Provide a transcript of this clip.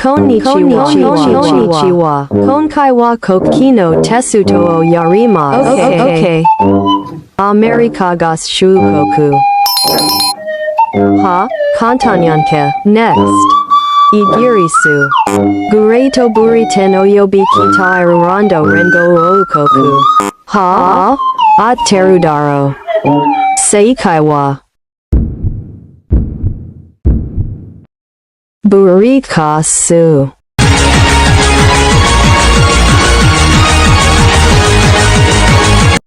Konnichiwa. Konkai wa koki no tesu to o yarimasu. Okay. America gas shukoku. Ha, kantanyanke. Next. Igirisu. Gureito buriten oyobi kita irurando rengo okoku. Ha? Aterudaro. Seikai wa. Burikasu.